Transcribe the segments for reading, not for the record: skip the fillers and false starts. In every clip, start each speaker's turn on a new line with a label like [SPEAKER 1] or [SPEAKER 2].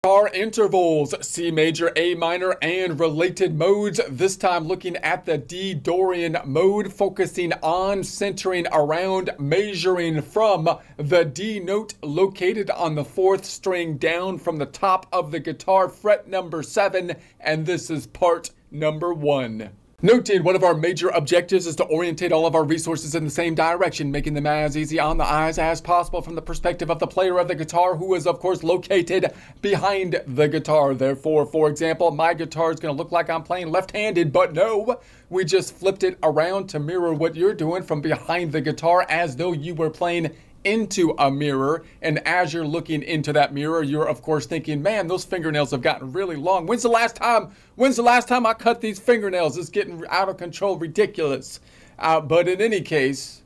[SPEAKER 1] Guitar intervals, C major, A minor, and related modes. This time looking at the D Dorian mode, focusing on centering around, measuring from the D note located on the 4th string down from the top of the guitar, fret number 7, and this is part number 1. Noted, one of our major objectives is to orientate all of our resources in the same direction, making them as easy on the eyes as possible from the perspective of the player of the guitar, who is of course located behind the guitar. Therefore, for example, my guitar is going to look like I'm playing left-handed, but no, we just flipped it around to mirror what you're doing from behind the guitar, as though you were playing into a mirror. And as you're looking into that mirror, you're of course thinking, man, those fingernails have gotten really long. When's the last time I cut these fingernails? It's getting out of control, ridiculous. But in any case,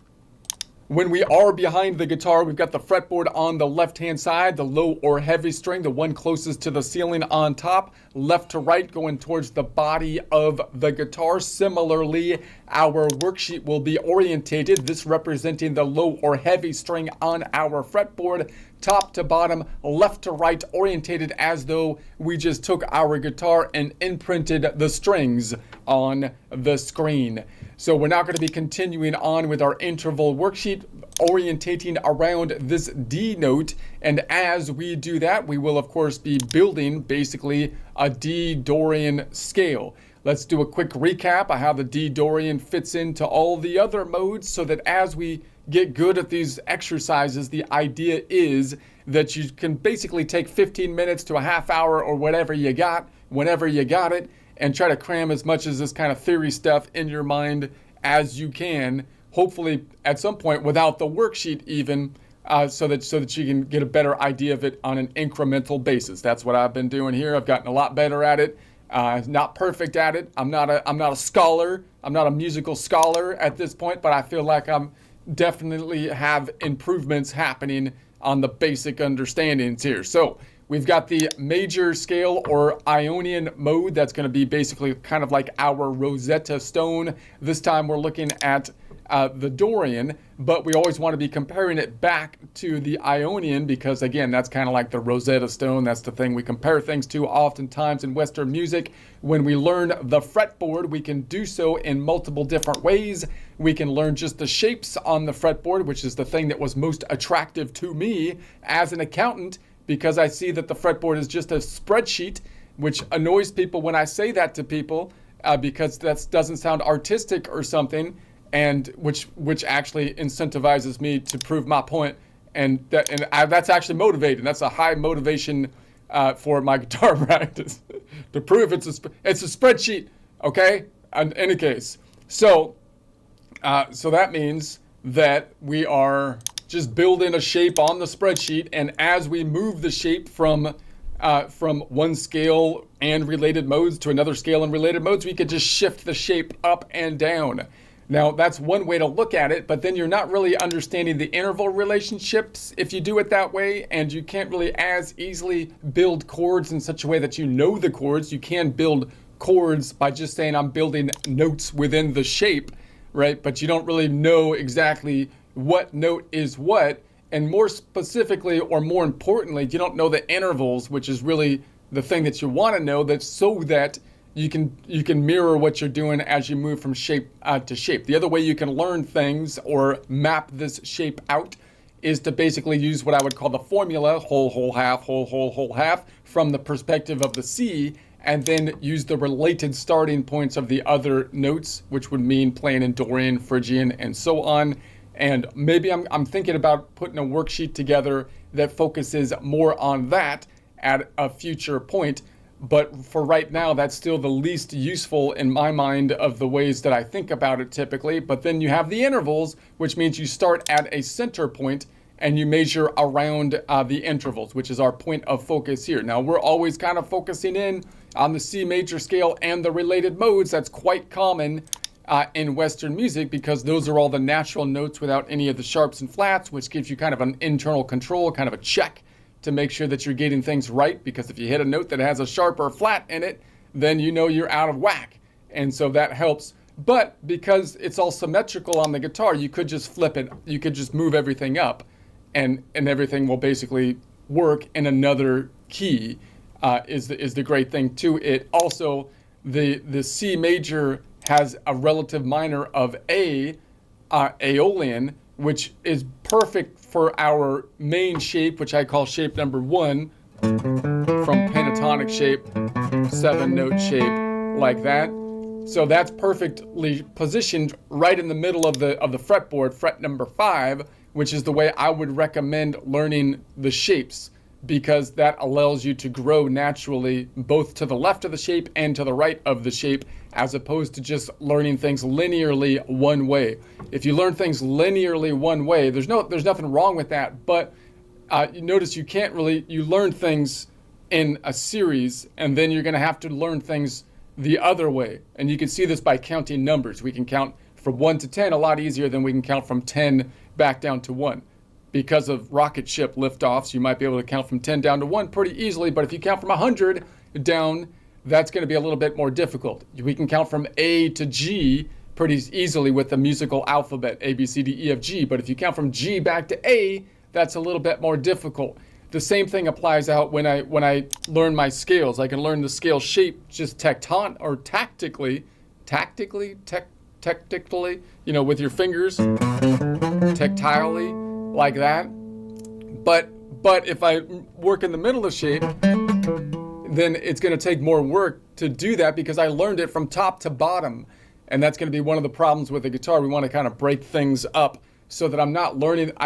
[SPEAKER 1] when we are behind the guitar, we've got the fretboard on the left-hand side, the low or heavy string, the one closest to the ceiling on top, left to right going towards the body of the guitar. Similarly, our worksheet will be orientated, this representing the low or heavy string on our fretboard, top to bottom, left to right, orientated as though we just took our guitar and imprinted the strings on the screen. So we're now going to be continuing on with our interval worksheet, orientating around this D note. And as we do that, we will of course be building basically a D Dorian scale. Let's do a quick recap of how the D Dorian fits into all the other modes, so that as we get good at these exercises, the idea is that you can basically take 15 minutes to a half hour or whatever you got, whenever you got it, and try to cram as much as this kind of theory stuff in your mind as you can, hopefully at some point without the worksheet even, so that you can get a better idea of it on an incremental basis. That's what I've been doing here. I've gotten a lot better at it. Not perfect at it. I'm not a scholar. I'm not a musical scholar at this point, but I feel like I'm definitely have improvements happening on the basic understandings here. So we've got the major scale or Ionian mode. That's going to be basically kind of like our Rosetta Stone. This time we're looking at the Dorian, but we always want to be comparing it back to the Ionian, because again, that's kind of like the Rosetta Stone. That's the thing we compare things to oftentimes in Western music. When we learn the fretboard, we can do so in multiple different ways. We can learn just the shapes on the fretboard, which is the thing that was most attractive to me as an accountant, because I see that the fretboard is just a spreadsheet, which annoys people when I say that to people, because that doesn't sound artistic or something, and which actually incentivizes me to prove my point, and that's actually motivating. That's a high motivation for my guitar practice to prove it's a spreadsheet. Okay. In any case, so that means that we are just building a shape on the spreadsheet, and as we move the shape from one scale and related modes to another scale and related modes, we could just shift the shape up and down. Now, that's one way to look at it, but then you're not really understanding the interval relationships if you do it that way, and you can't really as easily build chords in such a way that you know the chords. You can build chords by just saying I'm building notes within the shape, right? But you don't really know exactly what note is what, and more specifically, or more importantly, you don't know the intervals, which is really the thing that you want to know, that's so that you can mirror what you're doing as you move from shape to shape. The other way you can learn things or map this shape out is to basically use what I would call the formula, whole, whole, half, whole, whole, whole, half, from the perspective of the C, and then use the related starting points of the other notes, which would mean playing in Dorian, Phrygian, and so on. And maybe I'm thinking about putting a worksheet together that focuses more on that at a future point. But for right now, that's still the least useful in my mind of the ways that I think about it typically. But then you have the intervals, which means you start at a center point and you measure around the intervals, which is our point of focus here. Now, we're always kind of focusing in on the C major scale and the related modes. That's quite common in Western music, because those are all the natural notes without any of the sharps and flats, which gives you kind of an internal control, kind of a check to make sure that you're getting things right. Because if you hit a note that has a sharp or flat in it, then you know you're out of whack. And so that helps. But because it's all symmetrical on the guitar, you could just flip it. You could just move everything up, and everything will basically work in another key. is the great thing to it. Also, the C major has a relative minor of A, Aeolian, which is perfect for our main shape, which I call shape number 1, from pentatonic shape, 7-note shape, like that. So that's perfectly positioned right in the middle of the fretboard, fret number 5, which is the way I would recommend learning the shapes, because that allows you to grow naturally both to the left of the shape and to the right of the shape, as opposed to just learning things linearly one way. If you learn things linearly one way, there's nothing wrong with that, but you notice you learn things in a series, and then you're going to have to learn things the other way. And you can see this by counting numbers. We can count from 1 to 10 a lot easier than we can count from 10 back down to 1. Because of rocket ship liftoffs, you might be able to count from 10 down to 1 pretty easily, but if you count from 100 down, that's going to be a little bit more difficult. We can count from A to G pretty easily with the musical alphabet, A, B, C, D, E, F, G, but if you count from G back to A, that's a little bit more difficult. The same thing applies out when I learn my scales. I can learn the scale shape just tactically, with your fingers, tactilely, like that. But if I work in the middle of the shape, then it's going to take more work to do that, because I learned it from top to bottom. And that's going to be one of the problems with the guitar. We want to kind of break things up so that I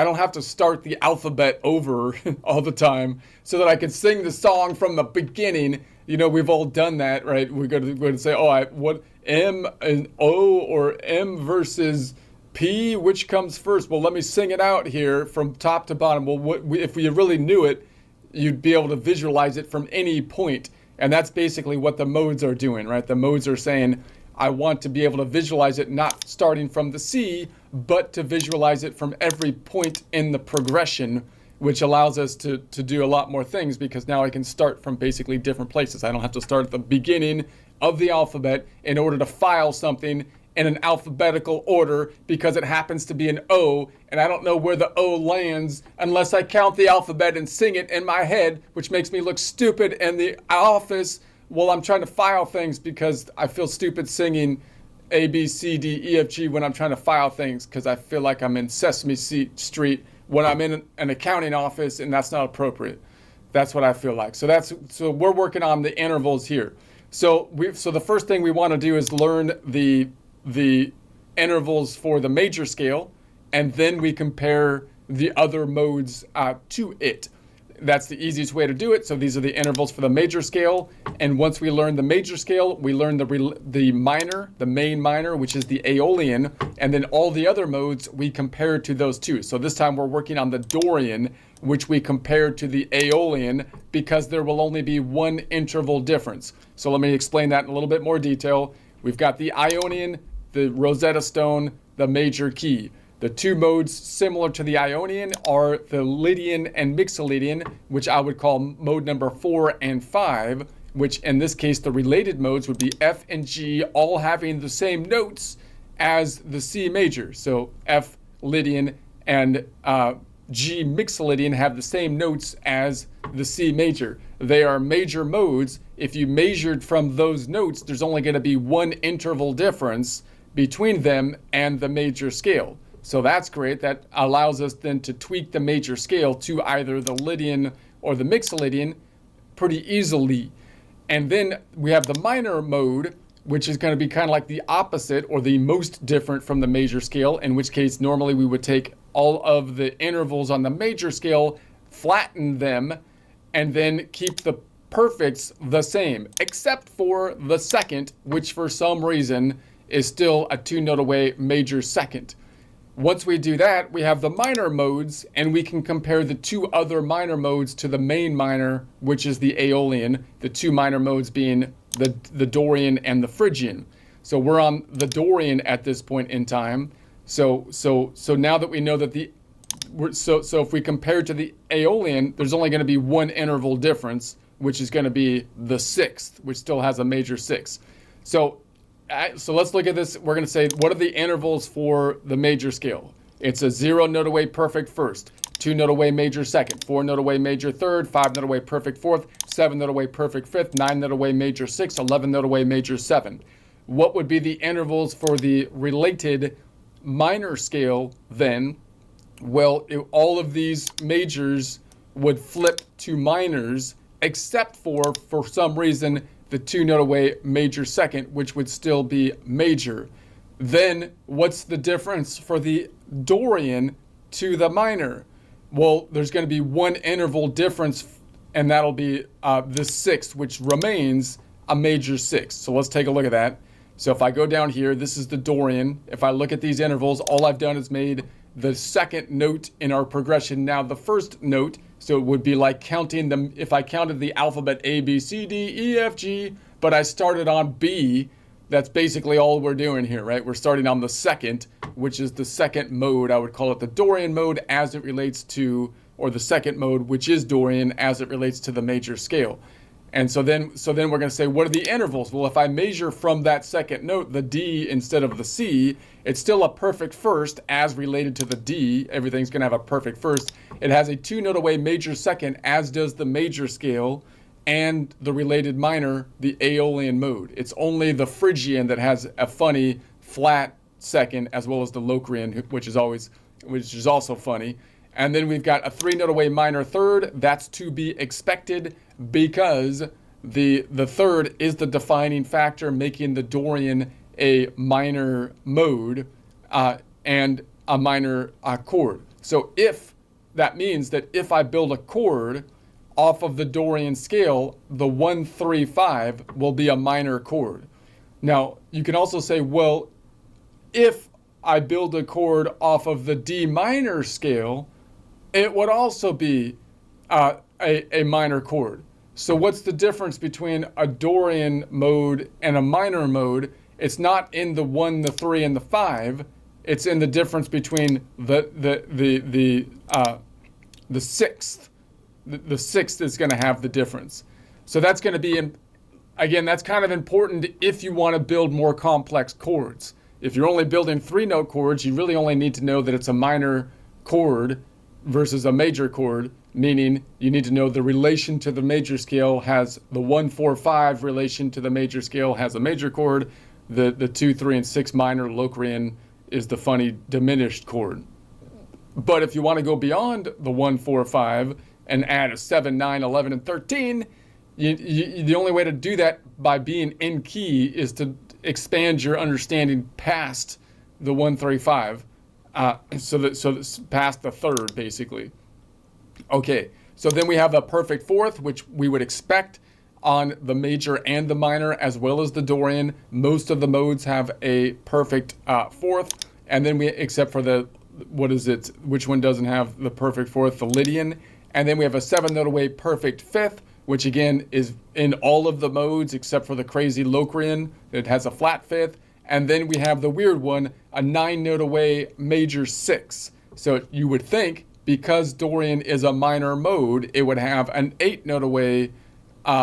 [SPEAKER 1] don't have to start the alphabet over all the time, so that I can sing the song from the beginning. We've all done that, right? We're going to say, what M and O, or M versus P, which comes first? Well, let me sing it out here from top to bottom. Well, if we really knew it, you'd be able to visualize it from any point. And that's basically what the modes are doing, right? The modes are saying, I want to be able to visualize it not starting from the C, but to visualize it from every point in the progression, which allows us to do a lot more things, because now I can start from basically different places. I don't have to start at the beginning of the alphabet in order to file something in an alphabetical order, because it happens to be an O, and I don't know where the O lands unless I count the alphabet and sing it in my head, which makes me look stupid in the office while I'm trying to file things, because I feel stupid singing A, B, C, D, E, F, G when I'm trying to file things, because I feel like I'm in Sesame Street when I'm in an accounting office, and that's not appropriate. That's what I feel like. So we're working on the intervals here. So the first thing we want to do is learn the intervals for the major scale, and then we compare the other modes to it. That's the easiest way to do it. So these are the intervals for the major scale, and once we learn the major scale, we learn the minor, the main minor, which is the Aeolian, and then all the other modes we compare to those two. So this time we're working on the Dorian, which we compare to the Aeolian, because there will only be one interval difference. So let me explain that in a little bit more detail. We've got the Ionian, the Rosetta Stone, the major key. The two modes similar to the Ionian are the Lydian and Mixolydian, which I would call mode number 4 and 5, which in this case the related modes would be F and G, all having the same notes as the C major. So F Lydian and G Mixolydian have the same notes as the C major. They are major modes. If you measured from those notes, there's only going to be one interval difference between them and the major scale. So that's great. That allows us then to tweak the major scale to either the Lydian or the Mixolydian pretty easily. And then we have the minor mode, which is going to be kind of like the opposite or the most different from the major scale, in which case normally we would take all of the intervals on the major scale, flatten them, and then keep the perfects the same, except for the second, which for some reason is still a 2-note away major second. Once we do that, we have the minor modes, and we can compare the two other minor modes to the main minor, which is the Aeolian, the two minor modes being the Dorian and the Phrygian. So we're on the Dorian at this point in time. So now that we know that so if we compare to the Aeolian, there's only going to be one interval difference, which is going to be the sixth, which still has a major sixth. So let's look at this. We're going to say, what are the intervals for the major scale? It's a 0-note away perfect first, 2 note away major second, 4 note away major third, 5 note away perfect fourth, 7 note away perfect fifth, 9 note away major sixth, 11 note away major seven. What would be the intervals for the related minor scale then? Well, all of these majors would flip to minors, except for some reason, the 2 note away major second, which would still be major. Then what's the difference for the Dorian to the minor? Well, there's going to be one interval difference, and that'll be the sixth, which remains a major sixth. So let's take a look at that. So if I go down here, this is the Dorian. If I look at these intervals, all I've done is made the second note in our progression now the first note. So it would be like counting them, if I counted the alphabet A, B, C, D, E, F, G, but I started on B, that's basically all we're doing here, right? We're starting on the second, which is the second mode. I would call it the Dorian mode as it relates to, or the second mode, which is Dorian as it relates to the major scale. And so then we're going to say, what are the intervals? Well, if I measure from that second note, the D instead of the C, it's still a perfect first as related to the D. Everything's going to have a perfect first. It has a 2 note away major second, as does the major scale, and the related minor, the Aeolian mode. It's only the Phrygian that has a funny flat second, as well as the Locrian, which is also funny. And then we've got a 3 note away minor third. That's to be expected because the third is the defining factor, making the Dorian a minor mode and a minor chord. So if that means that if I build a chord off of the Dorian scale, the 1, 3, 5 will be a minor chord. Now, you can also say, well, if I build a chord off of the D minor scale, it would also be a minor chord. So what's the difference between a Dorian mode and a minor mode? It's not in the 1, the 3, and the 5. It's in the difference between the sixth. The sixth is going to have the difference. So that's going to be, again, that's kind of important if you want to build more complex chords. If you're only building 3-note chords, you really only need to know that it's a minor chord versus a major chord, meaning you need to know the relation to the major scale has the 1, 4, 5 relation to the major scale has a major chord. The 2, 3, and 6 minor Locrian is the funny diminished chord. But if you want to go beyond the 1, 4, 5 and add a 7, 9, 11, and 13, the only way to do that by being in key is to expand your understanding past the 1, 3, 5. So that's past the third, basically. Okay, so then we have a perfect fourth, which we would expect on the major and the minor, as well as the Dorian. Most of the modes have a perfect fourth, and then except for the, which one doesn't have the perfect fourth? The Lydian. And then we have a 7-note away perfect fifth, which again is in all of the modes except for the crazy Locrian. It has a flat fifth. And then we have the weird one, a 9-note away major six. So you would think, because Dorian is a minor mode, it would have an 8-note away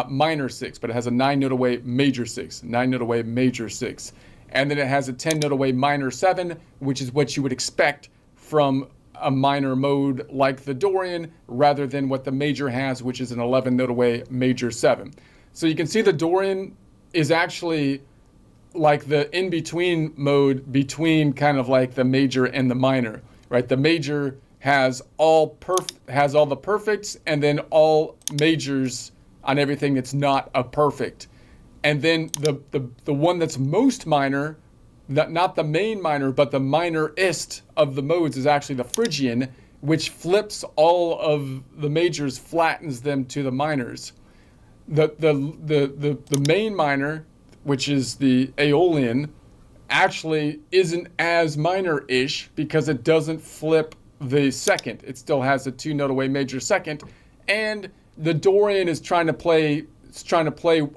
[SPEAKER 1] minor six, but it has a 9-note away major six, 9-note away major six. And then it has a 10-note away minor seven, which is what you would expect from a minor mode like the Dorian, rather than what the major has, which is an 11-note away major seven. So you can see the Dorian is actually like the in-between mode between kind of like the major and the minor, right? The major has all the perfects and then all majors on everything that's not a perfect. And then the one that's most minor, not the main minor, but the minorist of the modes is actually the Phrygian, which flips all of the majors, flattens them to the minors. The main minor, which is the Aeolian, actually isn't as minor-ish because it doesn't flip the second. It still has a 2-note away major second, and the Dorian is trying to play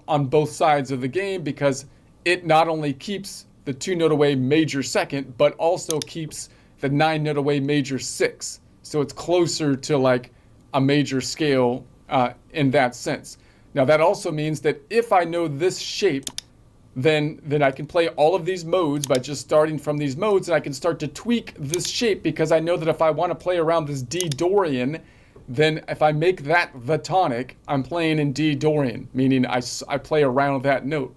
[SPEAKER 1] on both sides of the game because it not only keeps the 2-note away major second, but also keeps the 9-note away major six. So it's closer to like a major scale in that sense. Now that also means that if I know this shape then I can play all of these modes by just starting from these modes, and I can start to tweak this shape, because I know that if I want to play around this D Dorian, then if I make that the tonic, I'm playing in D Dorian, meaning I play around that note.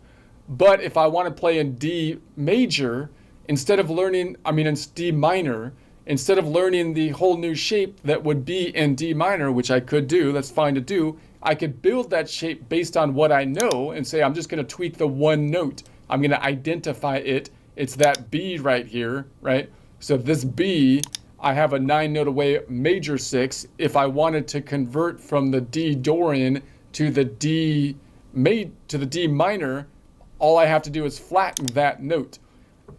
[SPEAKER 1] But if I want to play in D major, instead of learning, in D minor, instead of learning the whole new shape that would be in D minor, which I could do, that's fine to do, I could build that shape based on what I know and say, I'm just going to tweak the one note. I'm going to identify it. It's that B right here, right? So this B, I have a 9-note away major 6. If I wanted to convert from the D Dorian to the D minor, all I have to do is flatten that note.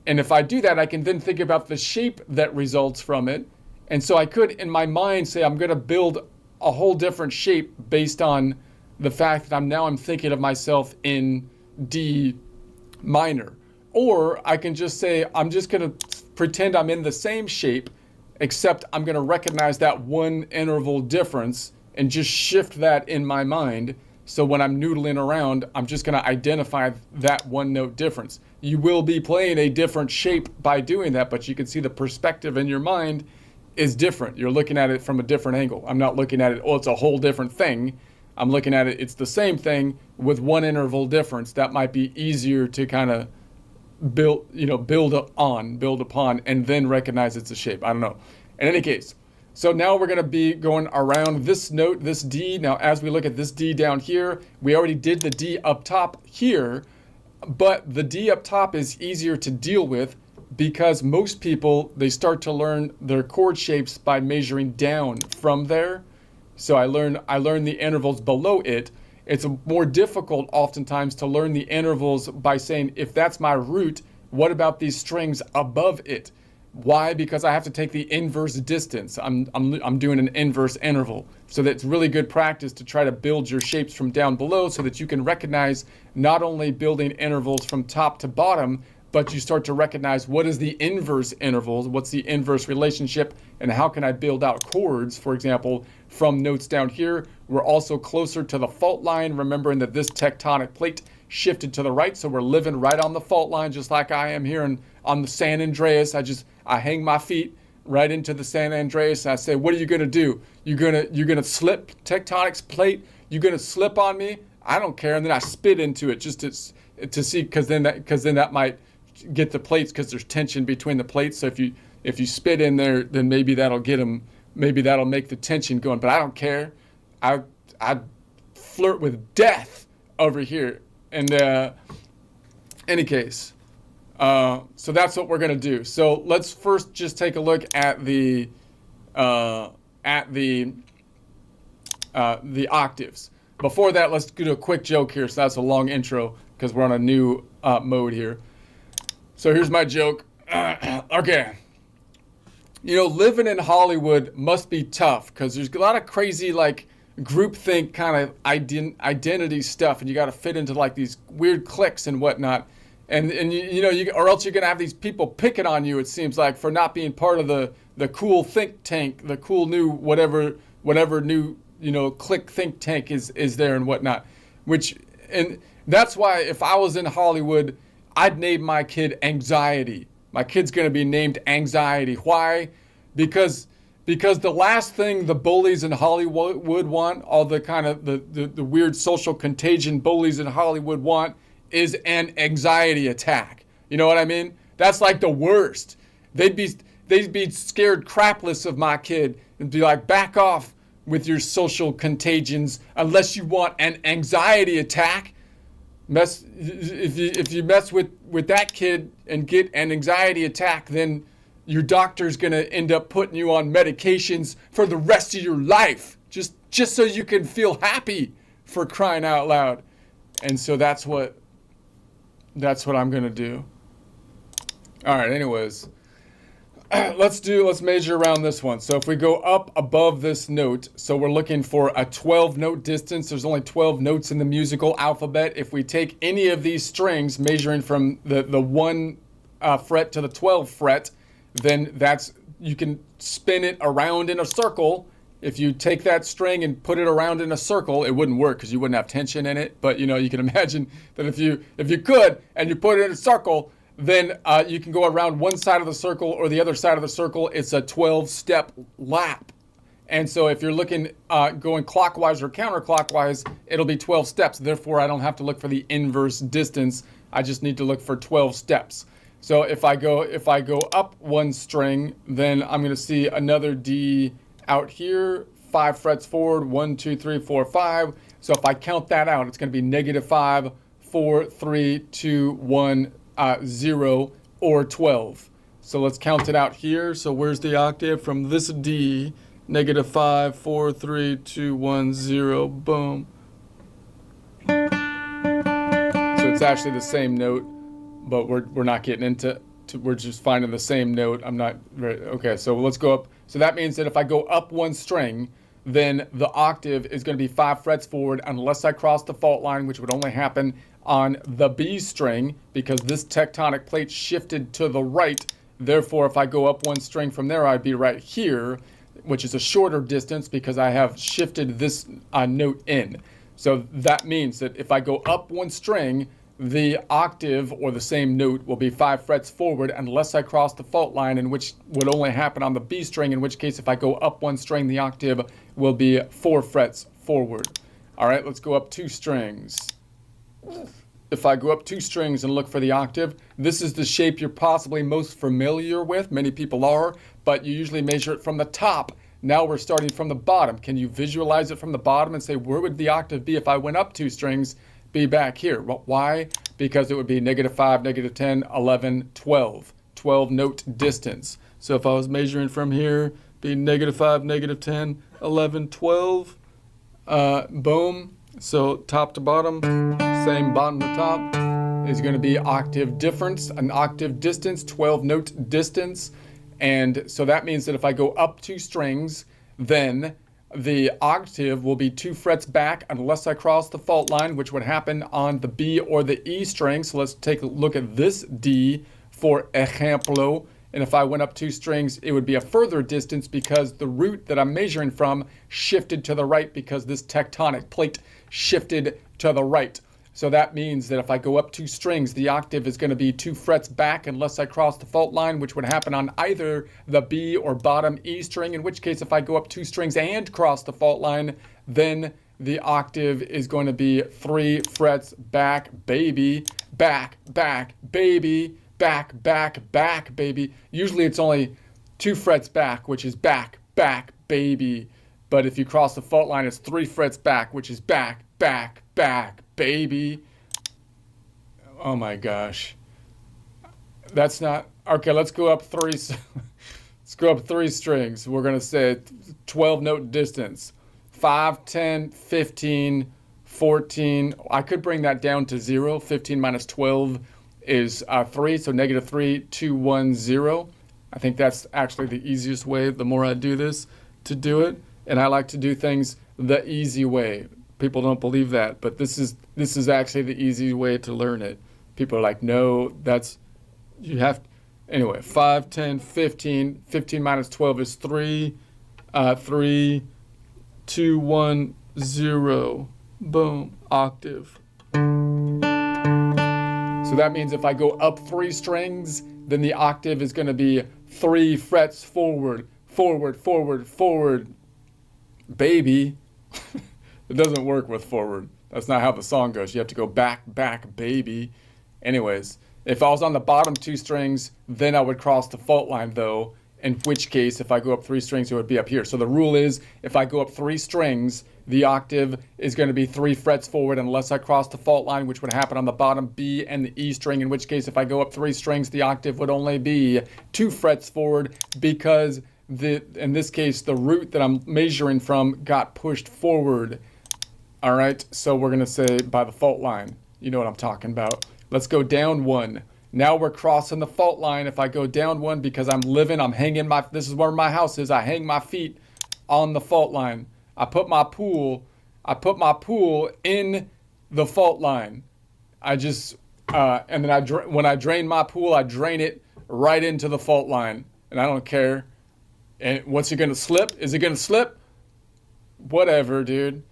[SPEAKER 1] And if I do that, I can then think about the shape that results from it. And so I could, in my mind, say I'm going to build a whole different shape based on the fact that I'm thinking of myself in D minor. Or I can just say, I'm just going to pretend I'm in the same shape, except I'm going to recognize that one interval difference and just shift that in my mind. So when I'm noodling around, I'm just going to identify that one note difference. You will be playing a different shape by doing that, but you can see the perspective in your mind is different. You're looking at it from a different angle. I'm not looking at it, it's a whole different thing. I'm looking at it, it's the same thing with one interval difference. That might be easier to kind of build upon, and then recognize it's a shape. I don't know. In any case, so now we're going to be going around this note, this D. Now, as we look at this D down here, we already did the D up top here, but the D up top is easier to deal with because most people, they start to learn their chord shapes by measuring down from there. So I learn the intervals below it. It's more difficult oftentimes to learn the intervals by saying, if that's my root, what about these strings above it? Why? Because I have to take the inverse distance. I'm doing an inverse interval. So that's really good practice to try to build your shapes from down below so that you can recognize not only building intervals from top to bottom, but you start to recognize what is the inverse intervals, what's the inverse relationship, and how can I build out chords, for example, from notes down here. We're also closer to the fault line, remembering that this tectonic plate shifted to the right, so we're living right on the fault line, just like I am here on the San Andreas. I hang my feet right into the San Andreas, and I say, what are you gonna do? You're gonna slip tectonics plate? You're gonna slip on me? I don't care. And then I spit into it just to see, because then that might get the plates, because there's tension between the plates. So if you spit in there, then maybe that'll get them. Maybe that'll make the tension going. But I don't care. I flirt with death over here. And any case, so that's what we're gonna do. So let's first just take a look at the octaves. Before that, let's do a quick joke here. So that's a long intro because we're on a new mode here. So here's my joke. Okay. Living in Hollywood must be tough because there's a lot of crazy, like, groupthink kind of identity stuff, and you got to fit into, like, these weird cliques and whatnot. And or else you're going to have these people picking on you, it seems like, for not being part of the cool think tank, the cool new whatever new, clique think tank is there and whatnot. And that's why if I was in Hollywood, I'd name my kid Anxiety. My kid's going to be named Anxiety. Why? Because the last thing the bullies in Hollywood want, all the kind of the weird social contagion bullies in Hollywood want, is an anxiety attack. You know what I mean? That's like the worst. They'd be scared crapless of my kid and be like, back off with your social contagions unless you want an anxiety attack. If you mess with that kid and get an anxiety attack, then your doctor's gonna end up putting you on medications for the rest of your life, just so you can feel happy, for crying out loud. And so that's what I'm gonna do. All right, anyways, let's measure around this one. So if we go up above this note, so we're looking for a 12-note distance. There's only 12 notes in the musical alphabet. If we take any of these strings, measuring from the 1 fret to the 12th fret, then you can spin it around in a circle, if you take that string and put it around in a circle, it wouldn't work because you wouldn't have tension in it. But you can imagine that if you could and you put it in a circle, then you can go around one side of the circle or the other side of the circle. It's a 12-step lap. And so if you're looking going clockwise or counterclockwise, it'll be 12 steps. Therefore, I don't have to look for the inverse distance. I just need to look for 12 steps. So if I go up one string, then I'm going to see another D out here, 5 frets forward, 1, 2, 3, 4, 5. So if I count that out, it's going to be -5, 4, 3, 2, 1, 0, or 12. So let's count it out here. So where's the octave from this D? -5, 4, 3, 2, 1, 0, boom. So it's actually the same note, but we're not getting into, we're just finding the same note. I'm not very, okay, so let's go up. So that means that if I go up one string, then the octave is going to be 5 frets forward unless I cross the fault line, which would only happen on the B string because this tectonic plate shifted to the right. Therefore, if I go up one string from there, I'd be right here, which is a shorter distance because I have shifted this note in. So that means that if I go up one string, the octave or the same note will be 5 frets forward unless I cross the fault line, in which would only happen on the B string, in which case if I go up one string, the octave will be 4 frets forward. All right, let's go up 2 strings. If I go up 2 strings and look for the octave, this is the shape you're possibly most familiar with. Many people are, but you usually measure it from the top. Now we're starting from the bottom. Can you visualize it from the bottom and say, where would the octave be if I went up 2 strings? Be back here. Why? Because it would be -5, -10, 11, 12. 12 note distance. So if I was measuring from here, be -5, -10, 11, 12. Boom. So top to bottom, same bottom to top, is going to be octave difference, an octave distance, 12 note distance. And so that means that if I go up 2 strings, then the octave will be 2 frets back unless I cross the fault line, which would happen on the B or the E string. So let's take a look at this D for ejemplo. And if I went up 2 strings, it would be a further distance because the root that I'm measuring from shifted to the right because this tectonic plate shifted to the right. So that means that if I go up 2 strings, the octave is going to be 2 frets back unless I cross the fault line, which would happen on either the B or bottom E string, in which case if I go up 2 strings and cross the fault line, then the octave is going to be 3 frets back, baby, back, back, baby, back, back, back, baby. Usually it's only 2 frets back, which is back, back, baby. But if you cross the fault line, it's 3 frets back, which is back, back, back, baby. Oh my gosh. That's not, okay, let's go up 3, let's go up 3 strings. We're going to say 12 note distance. 5, 10, 15, 14. I could bring that down to 0. 15 minus 12 is 3, so -3, 2, 1, 0. I think that's actually the easiest way, the more I do this, to do it. And I like to do things the easy way. People don't believe that, but this is actually the easy way to learn it. People are like, no, that's, you have, anyway, 5, 10, 15. 15 minus 12 is 3. 3, 2, 1, 0. Boom. Octave. So that means if I go up 3 strings, then the octave is going to be 3 frets forward, forward, forward, forward. Baby. It doesn't work with forward. That's not how the song goes. You have to go back, back, baby. Anyways, if I was on the bottom 2 strings, then I would cross the fault line though, in which case if I go up 3 strings, it would be up here. So the rule is if I go up 3 strings, the octave is going to be 3 frets forward unless I cross the fault line, which would happen on the bottom B and the E string, in which case if I go up 3 strings, the octave would only be 2 frets forward because in this case, the root that I'm measuring from got pushed forward. All right, so we're going to say by the fault line. You know what I'm talking about. Let's go down 1. Now we're crossing the fault line. If I go down 1 because I'm hanging this is where my house is. I hang my feet on the fault line. I put my pool in the fault line. I just, and then when I drain my pool, I drain it right into the fault line. And I don't care. And what's it going to slip? Is it going to slip? whatever, dude.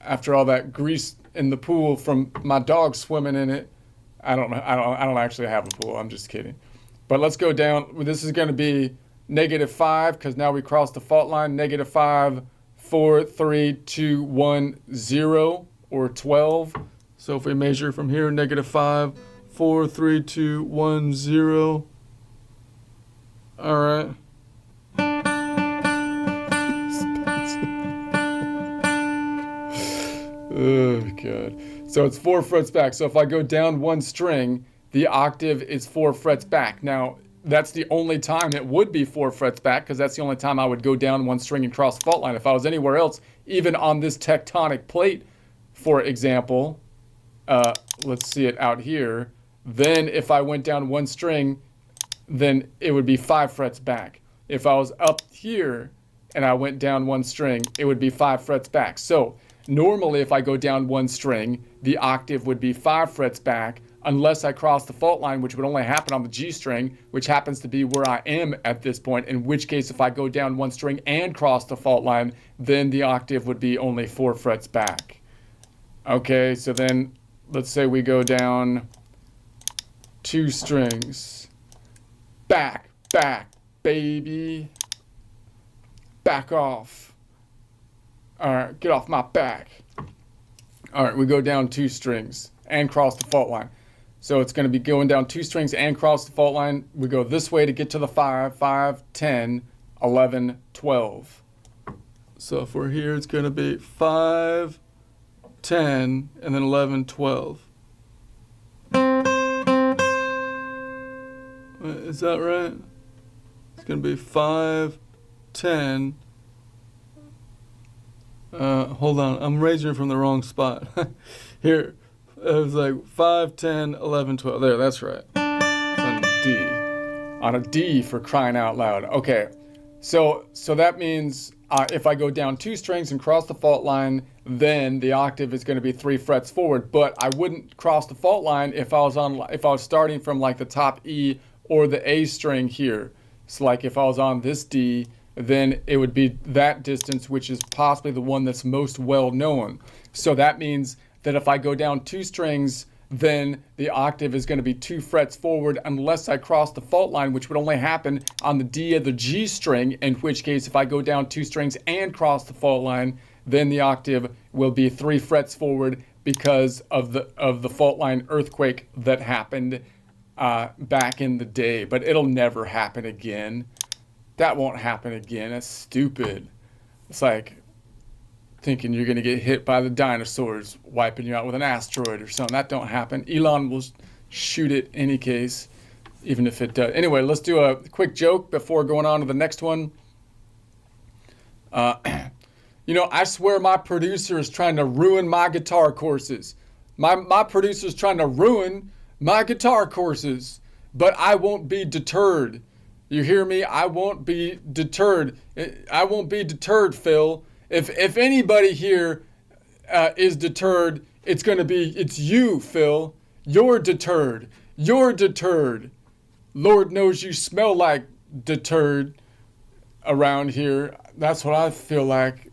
[SPEAKER 1] After all that grease in the pool from my dog swimming in it. I don't know. I don't actually have a pool. I'm just kidding. But let's go down. This is going to be -5 because now we crossed the fault line. -5, 4, 3, 2, 1, 0 or 12. So if we measure from here, -5, 4, 3, 2, 1, 0. All right. Oh, God. So it's 4 frets back. So if I go down 1 string, the octave is 4 frets back. Now, that's the only time it would be 4 frets back because that's the only time I would go down 1 string and cross the fault line. If I was anywhere else, even on this tectonic plate, for example, let's see it out here, then if I went down 1 string, then it would be 5 frets back. If I was up here and I went down 1 string, it would be 5 frets back. So normally, if I go down 1 string, the octave would be 5 frets back unless I cross the fault line, which would only happen on the G string, which happens to be where I am at this point, in which case if I go down 1 string and cross the fault line, then the octave would be only 4 frets back. Okay, so then let's say we go down 2 strings. Back, baby. Back off. All right, get off my back. All right, we go down 2 strings and cross the fault line. So it's going to be going down 2 strings and cross the fault line. We go this way to get to the 5, 5, 10, 11, 12. So if we're here, it's going to be 5, 10, and then 11, 12. Is that right? It's going to be 5, 10. Hold on, I'm raising it from the wrong spot. Here, it was like 5, 10, 11, 12. There, that's right. It's on a D. On a D for crying out loud. Okay, so that means if I go down 2 strings and cross the fault line, then the octave is going to be 3 frets forward. But I wouldn't cross the fault line if I was starting from like the top E or the A string here. So like if I was on this D, then it would be that distance, which is possibly the one that's most well known. So that means that if I go down 2 strings, then the octave is going to be 2 frets forward unless I cross the fault line, which would only happen on the D of the G string, in which case if I go down 2 strings and cross the fault line, then the octave will be 3 frets forward because of the fault line earthquake that happened back in the day. But it'll never happen again. That won't happen again. That's stupid. It's like thinking you're going to get hit by the dinosaurs wiping you out with an asteroid or something. That don't happen. Elon will shoot it any case, even if it does. Anyway, let's do a quick joke before going on to the next one. You know, I swear my producer is trying to ruin my guitar courses. My producer is trying to ruin my guitar courses, but I won't be deterred. You hear me? I won't be deterred. I won't be deterred, Phil. If anybody here is deterred, it's you, Phil. You're deterred. You're deterred. Lord knows you smell like deterred around here. That's what I feel like.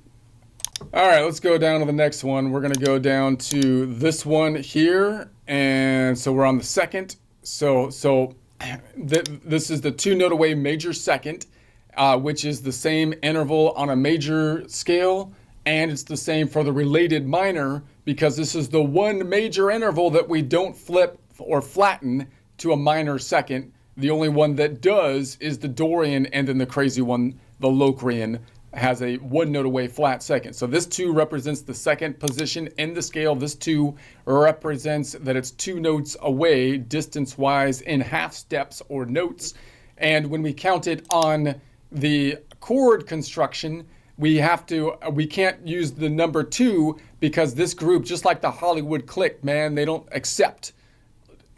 [SPEAKER 1] All right, let's go down to the next one. We're going to go down to this one here. And so we're on the second. So this is the 2-note away major second, which is the same interval on a major scale, and it's the same for the related minor because this is the one major interval that we don't flip or flatten to a minor second. The only one that does is the Dorian, and then the crazy one, the Locrian, has a 1-note away flat second. So this 2 represents the second position in the scale. This 2 represents that it's 2 notes away distance-wise in half steps or notes. And when we count it on the chord construction, we can't use the number 2 because this group, just like the Hollywood clique, man, they don't accept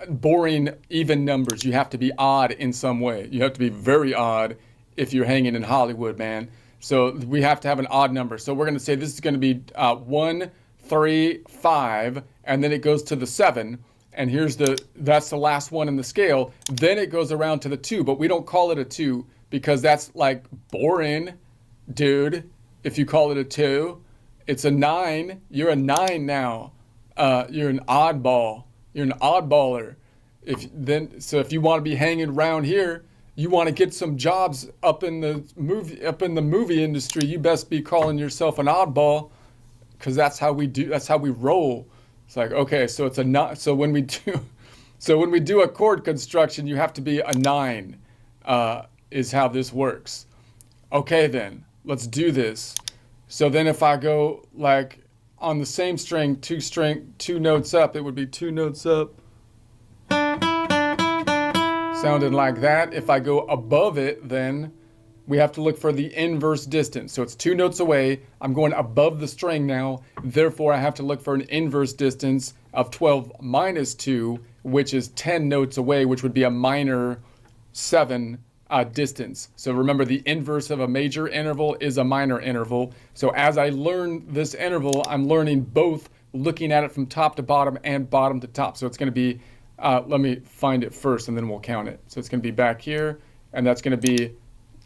[SPEAKER 1] boring even numbers. You have to be odd in some way. You have to be very odd if you're hanging in Hollywood, man. So we have to have an odd number. So we're going to say this is going to be 1, 3, 5, and then it goes to the 7. And that's the last one in the scale. Then it goes around to the 2, but we don't call it a 2 because that's like boring, dude. If you call it a 2, it's a 9. You're a 9 now. You're an oddball. You're an oddballer. So if you want to be hanging around here, you want to get some jobs up in the movie industry, you best be calling yourself an oddball, because that's how we roll. It's like, okay, so it's a not. So when we do a chord construction, you have to be a 9. Is how this works. Okay, then let's do this. So then if I go like on the same string, 2 notes up, it would be 2 notes up. Sounded like that. If I go above it, then we have to look for the inverse distance. So it's 2 notes away. I'm going above the string now. Therefore, I have to look for an inverse distance of 12 minus 2, which is 10 notes away, which would be a minor 7 distance. So remember, the inverse of a major interval is a minor interval. So as I learn this interval, I'm learning both, looking at it from top to bottom and bottom to top. So it's going to be, let me find it first and then we'll count it. So it's going to be back here, and that's going to be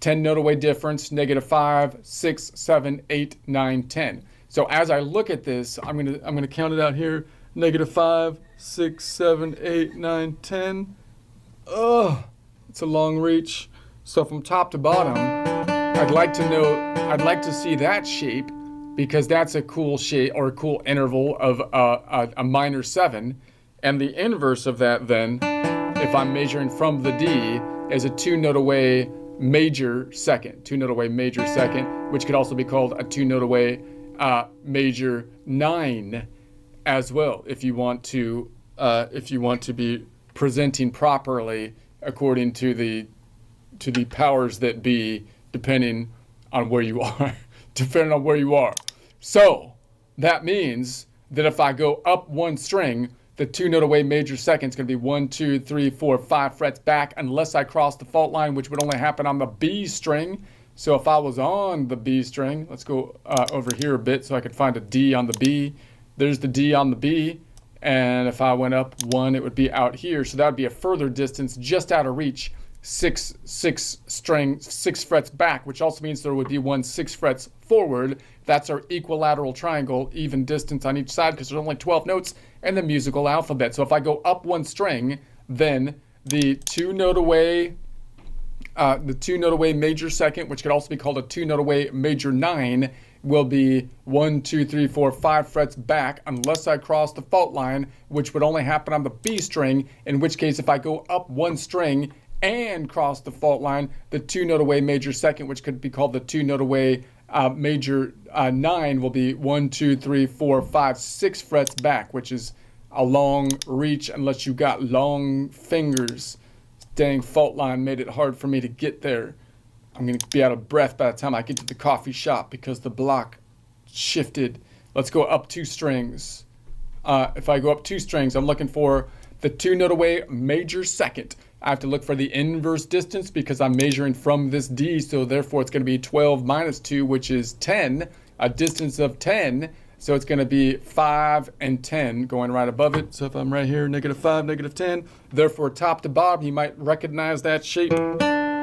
[SPEAKER 1] 10 note away difference, -5, 6, 7, 8, 9, 10. So as I look at this, I'm gonna count it out here. -5, 6, 7, 8, 9, 10. Ugh, it's a long reach. So from top to bottom, I'd like to see that shape, because that's a cool shape or a cool interval of a minor 7. And the inverse of that then, if I'm measuring from the D, is a 2 note away major second, 2 note away major second, which could also be called a 2 note away major 9 as well, if you want to be presenting properly according to the powers that be, depending on where you are. So that means that if I go up 1 string, the 2 note away major second is going to be 1, 2, 3, 4, 5 frets back, unless I cross the fault line, which would only happen on the B string. So if I was on the B string, let's go over here a bit so I could find a D on the B. There's the D on the B. And if I went up 1, it would be out here. So that would be a further distance just out of reach, 6 frets back, which also means there would be 1 6 frets forward. That's our equilateral triangle, even distance on each side, because there's only 12 notes in the musical alphabet. So if I go up 1 string, then the 2 note away major second, which could also be called a 2 note away major 9, will be 1, 2, 3, 4, 5 frets back, unless I cross the fault line, which would only happen on the B string, in which case if I go up 1 string and cross the fault line, the 2 note away major second, which could be called the 2 note away major 9, will be 1, 2, 3, 4, 5, 6 frets back, which is a long reach unless you got long fingers. Dang, fault line made it hard for me to get there. I'm going to be out of breath by the time I get to the coffee shop because the block shifted. Let's go up 2 strings. If I go up 2 strings, I'm looking for the 2 note away major second. I have to look for the inverse distance because I'm measuring from this D, so therefore it's going to be 12 minus 2, which is 10, a distance of 10. So it's going to be 5 and 10 going right above it. So if I'm right here, -5, -10, therefore top to bottom, you might recognize that shape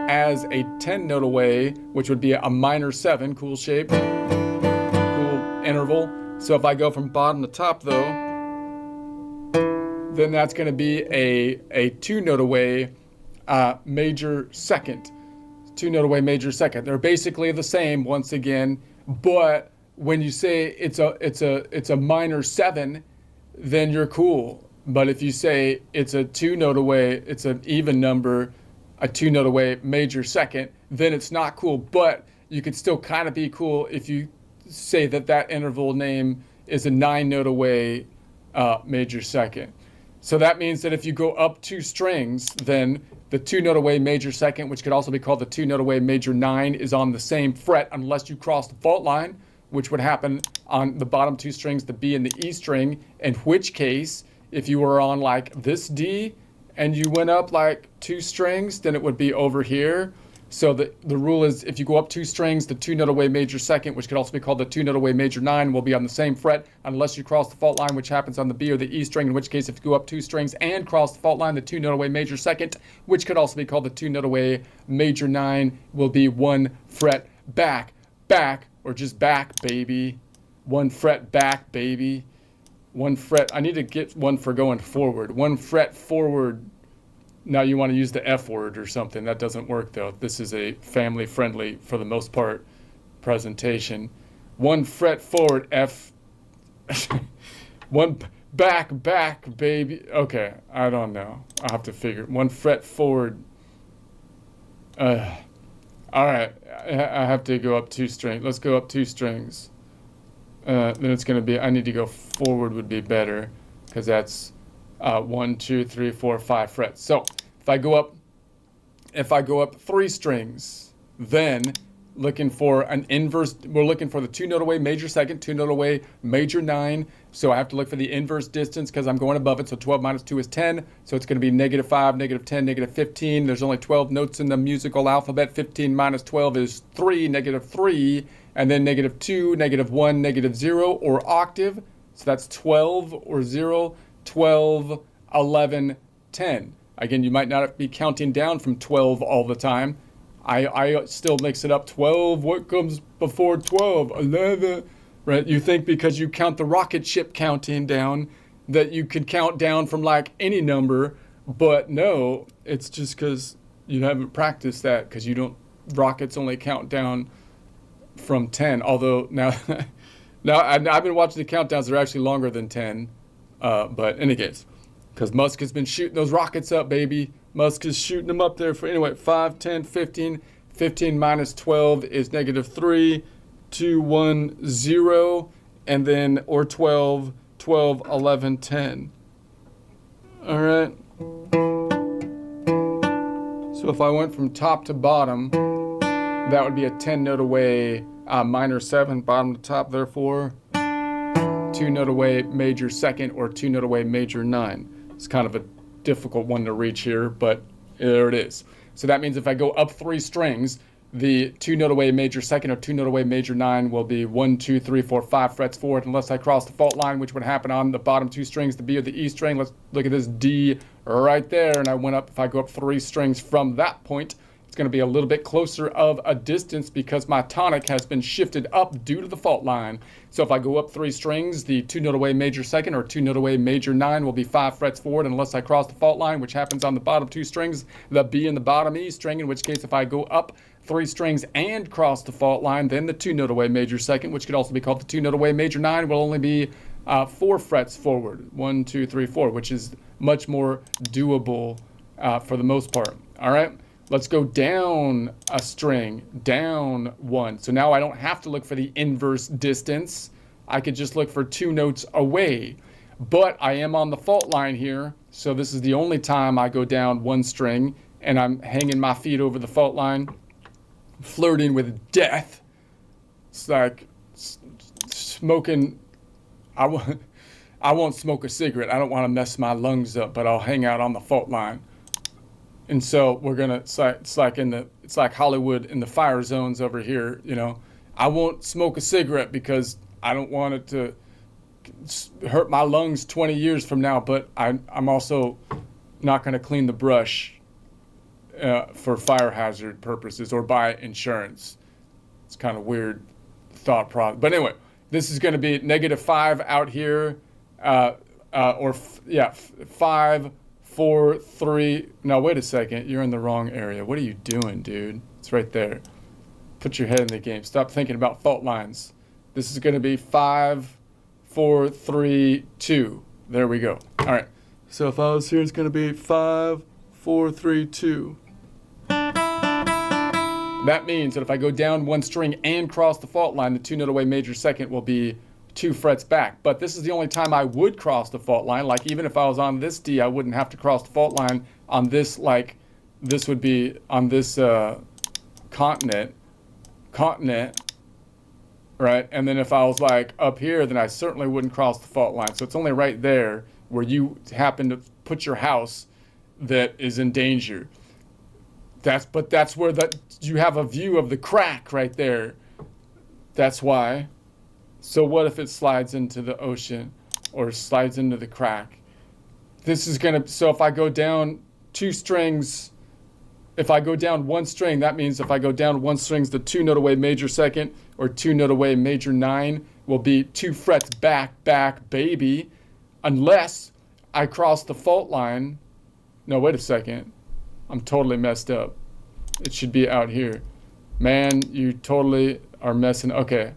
[SPEAKER 1] as a 10 note away, which would be a minor 7, cool shape, cool interval. So if I go from bottom to top though, then that's going to be a 2 note away major second. 2 note away major second. They're basically the same once again, but when you say it's a minor 7, then you're cool. But if you say it's a 2 note away, it's an even number, a 2 note away major second, then it's not cool. But you could still kind of be cool if you say that interval name is a 9 note away major second. So that means that if you go up 2 strings, then the 2 note away major second, which could also be called the 2 note away major 9, is on the same fret unless you cross the fault line, which would happen on the bottom 2 strings, the B and the E string, in which case, if you were on like this D and you went up like 2 strings, then it would be over here. So the rule is if you go up 2 strings, the 2 note away major second, which could also be called the 2 note away major 9, will be on the same fret unless you cross the fault line, which happens on the B or the E string, in which case if you go up 2 strings and cross the fault line, the 2 note away major second, which could also be called the 2 note away major 9, will be 1 fret back, or just back, baby. 1 fret back, baby. 1 fret. I need to get one for going forward. 1 fret forward. Now you want to use the F word or something. That doesn't work though. This is a family friendly, for the most part, presentation. 1 fret forward, F. 1 back, baby. Okay, I don't know. I'll have to figure. 1 fret forward. All right, I have to go up 2 strings. Let's go up 2 strings. Then it's going to be, I need to go forward would be better, because that's 1, 2, 3, 4, 5 frets. So if I go up 3 strings, then looking for an inverse, we're looking for the 2-note away major second, 2-note away major 9. So I have to look for the inverse distance because I'm going above it. So 12 minus 2 is 10. So it's going to be -5, -10, -15. There's only 12 notes in the musical alphabet. 15 minus 12 is 3, -3. And then -2, -1, -0, or octave. So that's 12 or 0, 12, 11, 10. Again, you might not be counting down from 12 all the time. I still mix it up. 12, what comes before 12? 11, right? You think because you count the rocket ship counting down that you could count down from like any number, but no, it's just because you haven't practiced that, because you don't, rockets only count down from 10. Although now, I've been watching the countdowns, they're actually longer than 10. But in any case, because Musk has been shooting those rockets up, baby. Musk is shooting them up there for, anyway, 5, 10, 15. 15 minus 12 is -3, 2, 1, 0, and then, or 12, 12, 11, 10. All right. So if I went from top to bottom, that would be a 10-note away minor 7, bottom to top, therefore 2-note away major second, or 2-note away major 9. It's kind of a difficult one to reach here, but there it is. So that means if I go up 3 strings, the 2-note away major second or 2-note away major 9 will be 1, 2, 3, 4, 5 frets forward, unless I cross the fault line, which would happen on the bottom 2 strings, the B or the E string. Let's look at this D right there, and I went up. If I go up 3 strings from that point, it's going to be a little bit closer of a distance because my tonic has been shifted up due to the fault line. So if I go up 3 strings, the 2-note away major second or 2-note away major 9 will be 5 frets forward unless I cross the fault line, which happens on the bottom 2 strings, the B and the bottom E string, in which case if I go up 3 strings and cross the fault line, then the 2-note away major second, which could also be called the 2-note away major 9, will only be 4 frets forward. 1, 2, 3, 4, which is much more doable for the most part. All right. Let's go down a string, down 1. So now I don't have to look for the inverse distance. I could just look for 2 notes away. But I am on the fault line here, so this is the only time I go down 1 string, and I'm hanging my feet over the fault line, flirting with death. It's like smoking. I won't smoke a cigarette. I don't want to mess my lungs up, but I'll hang out on the fault line. And so we're gonna, it's like Hollywood in the fire zones over here, you know. I won't smoke a cigarette because I don't want it to hurt my lungs 20 years from now, but I'm also not gonna clean the brush for fire hazard purposes or buy insurance. It's kind of weird thought process. But anyway, this is gonna be -5 out here, 5, 4, 3. Now, wait a second. You're in the wrong area. What are you doing, dude? It's right there. Put your head in the game. Stop thinking about fault lines. This is going to be 5, 4, 3, 2. There we go. All right. So if I was here, it's going to be 5, 4, 3, 2. That means that if I go down 1 string and cross the fault line, the 2-note away major second will be 2 frets back. But this is the only time I would cross the fault line. Like, even if I was on this D, I wouldn't have to cross the fault line on this. Like, this would be on this continent, right? And then if I was like up here, then I certainly wouldn't cross the fault line. So it's only right there where you happen to put your house that is in danger. But that's where you have a view of the crack right there. That's why. So what if it slides into the ocean or slides into the crack? This is gonna, so if I go down 2 strings if I go down one string, that means if I go down one string, the 2 note away major second or 2 note away major 9 will be 2 frets back, back, baby, unless I cross the fault line. No, wait a second. I'm totally messed up. It should be out here. Man, you totally are messing. Okay,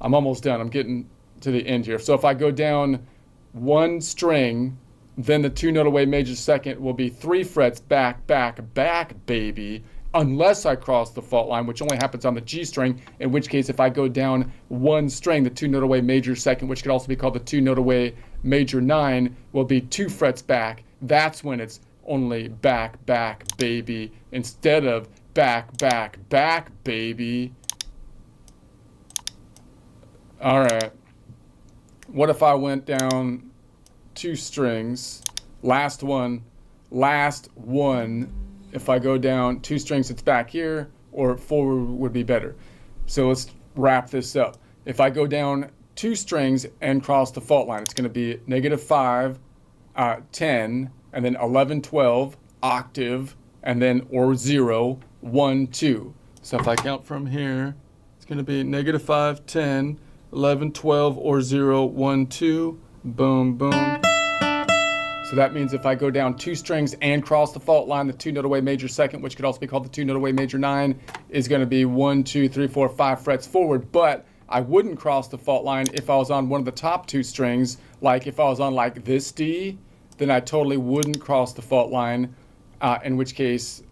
[SPEAKER 1] I'm almost done. I'm getting to the end here. So if I go down one string, then the 2 note away major second will be 3 frets back, back, back, baby, unless I cross the fault line, which only happens on the G string, in which case if I go down one string, the 2 note away major second, which could also be called the 2 note away major 9, will be 2 frets back. That's when it's only back, back, baby, instead of back, back, back, baby. All right. What if I went down 2 strings, last one, if I go down 2 strings, it's back here, or forward would be better. So let's wrap this up. If I go down 2 strings and cross the fault line, it's going to be -5, 10, and then 11, 12, octave, and then or 0, 1, 2. So if I count from here, it's going to be -5, 10, 11, 12, or 0, 1, 2, boom, boom. So that means if I go down 2 strings and cross the fault line, the 2 note away major second, which could also be called the 2 note away major 9, is going to be 1, 2, 3, 4, 5 frets forward. But I wouldn't cross the fault line if I was on one of the top 2 strings. Like if I was on like this D, then I totally wouldn't cross the fault line, in which case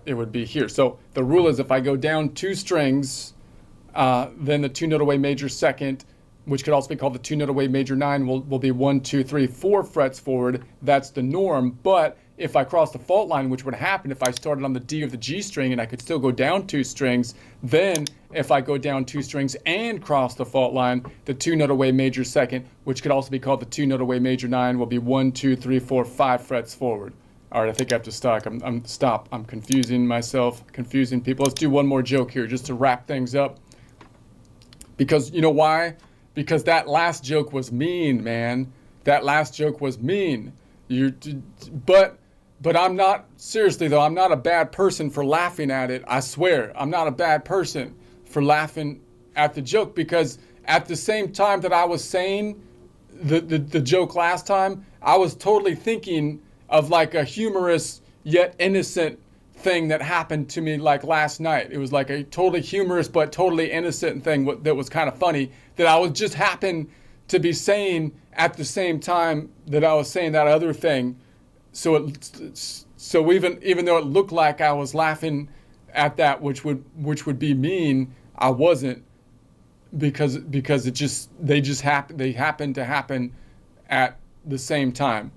[SPEAKER 1] it would be here. So the rule is if I go down 2 strings, then the 2 note away major second, which could also be called the 2 note away major 9, will be 1, 2, 3, 4 frets forward. That's the norm. But if I cross the fault line, which would happen if I started on the D or the G string and I could still go down 2 strings, then if I go down 2 strings and cross the fault line, the 2 note away major second, which could also be called the 2 note away major 9, will be 1, 2, 3, 4, 5 frets forward. All right, I think I have to stop. I'm confusing myself, confusing people. Let's do one more joke here just to wrap things up. Because you know why? Because that last joke was mean, man. That last joke was mean. But I'm not, seriously though, I'm not a bad person for laughing at it. I swear, I'm not a bad person for laughing at the joke, because at the same time that I was saying the joke last time, I was totally thinking of like a humorous yet innocent thing that happened to me like last night. It was like a totally humorous but totally innocent thing that was kind of funny that I was just happened to be saying at the same time that I was saying that other thing. So even though it looked like I was laughing at that, which would be mean, I wasn't, because they happened to happen at the same time.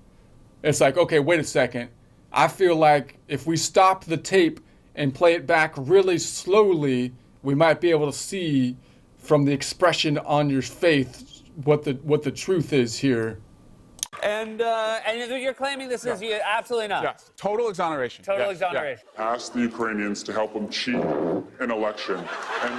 [SPEAKER 1] It's like, okay, wait a second. I feel like if we stop the tape and play it back really slowly, we might be able to see from the expression on your face what the truth is here.
[SPEAKER 2] And you're claiming this is absolutely not.
[SPEAKER 3] Yes, total exoneration.
[SPEAKER 2] Total
[SPEAKER 3] Yes,
[SPEAKER 2] exoneration.
[SPEAKER 3] yeah.
[SPEAKER 4] Ask the Ukrainians to help them cheat an election. And